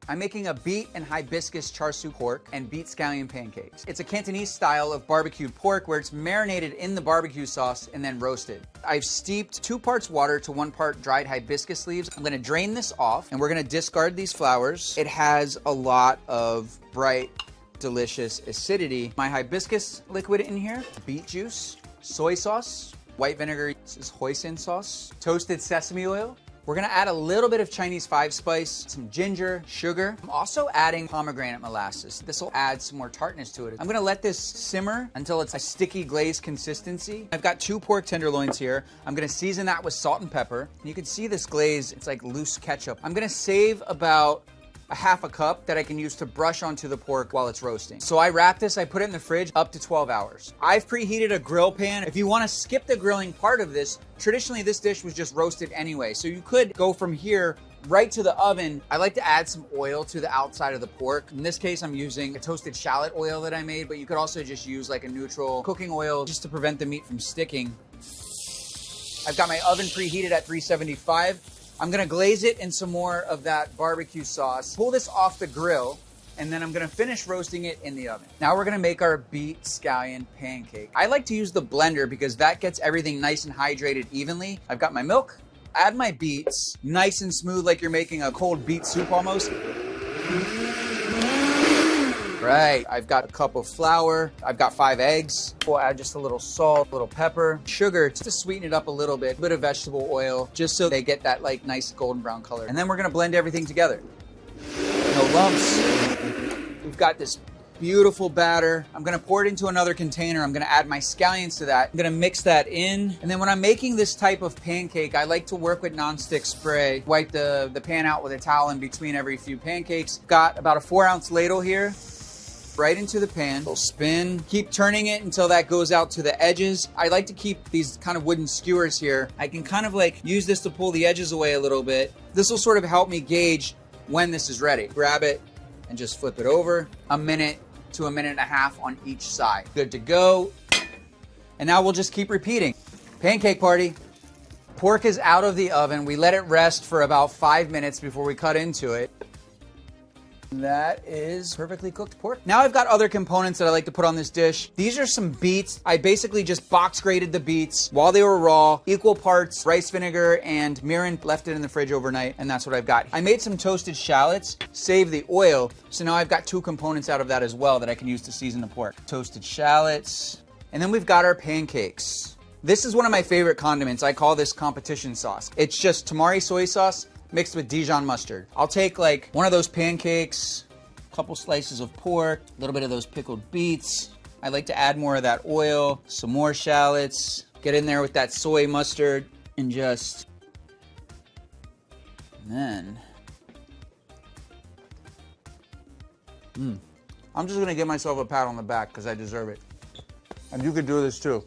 I'm making a beet and hibiscus char siu pork and beet scallion pancakes. It's a Cantonese style of barbecued pork where it's marinated in the barbecue sauce and then roasted. I've steeped 2 parts water to 1 part dried hibiscus leaves. I'm gonna drain this off and we're gonna discard these flowers. It has a lot of bright, delicious acidity. My hibiscus liquid in here, beet juice, soy sauce, white vinegar, this is hoisin sauce, toasted sesame oil. We're gonna add a little bit of Chinese 5-spice, some ginger, sugar. I'm also adding pomegranate molasses. This will add some more tartness to it. I'm gonna let this simmer until it's a sticky glaze consistency. I've got 2 pork tenderloins here. I'm gonna season that with salt and pepper. And you can see this glaze, it's like loose ketchup. I'm gonna save about a half a cup that I can use to brush onto the pork while it's roasting. So I wrap this, I put it in the fridge up to 12 hours. I've preheated a grill pan. If you wanna skip the grilling part of this, traditionally this dish was just roasted anyway. So you could go from here right to the oven. I like to add some oil to the outside of the pork. In this case, I'm using a toasted shallot oil that I made, but you could also just use like a neutral cooking oil just to prevent the meat from sticking. I've got my oven preheated at 375. I'm gonna glaze it in some more of that barbecue sauce, pull this off the grill, and then I'm gonna finish roasting it in the oven. Now we're gonna make our beet scallion pancake. I like to use the blender because that gets everything nice and hydrated evenly. I've got my milk, add my beets, nice and smooth like you're making a cold beet soup almost. Right, I've got a cup of flour, I've got 5 eggs. We'll add just a little salt, a little pepper, sugar just to sweeten it up a little bit of vegetable oil, just so they get that like nice golden brown color. And then we're gonna blend everything together. No lumps. We've got this beautiful batter. I'm gonna pour it into another container. I'm gonna add my scallions to that. I'm gonna mix that in. And then when I'm making this type of pancake, I like to work with nonstick spray. Wipe the pan out with a towel in between every few pancakes. Got about a 4-ounce ladle here. Right into the pan, we'll spin, keep turning it until that goes out to the edges. I like to keep these kind of wooden skewers here. I can kind of like use this to pull the edges away a little bit. This will sort of help me gauge when this is ready. Grab it and just flip it over. 1 minute to 1.5 minutes on each side. Good to go. And now we'll just keep repeating. Pancake party. Pork is out of the oven. We let it rest for about 5 minutes before we cut into it. That is perfectly cooked pork. Now I've got other components that I like to put on this dish. These are some beets. I basically just box grated the beets while they were raw, equal parts rice vinegar and mirin, left it in the fridge overnight, and that's what I've got. I made some toasted shallots, saved the oil, so now I've got 2 components out of that as well that I can use to season the pork. Toasted shallots, and then we've got our pancakes. This is one of my favorite condiments. I call this competition sauce. It's just tamari soy sauce mixed with Dijon mustard. I'll take like one of those pancakes, a couple slices of pork, a little bit of those pickled beets. I like to add more of that oil, some more shallots, get in there with that soy mustard, and then, I'm just gonna give myself a pat on the back because I deserve it. And you could do this too.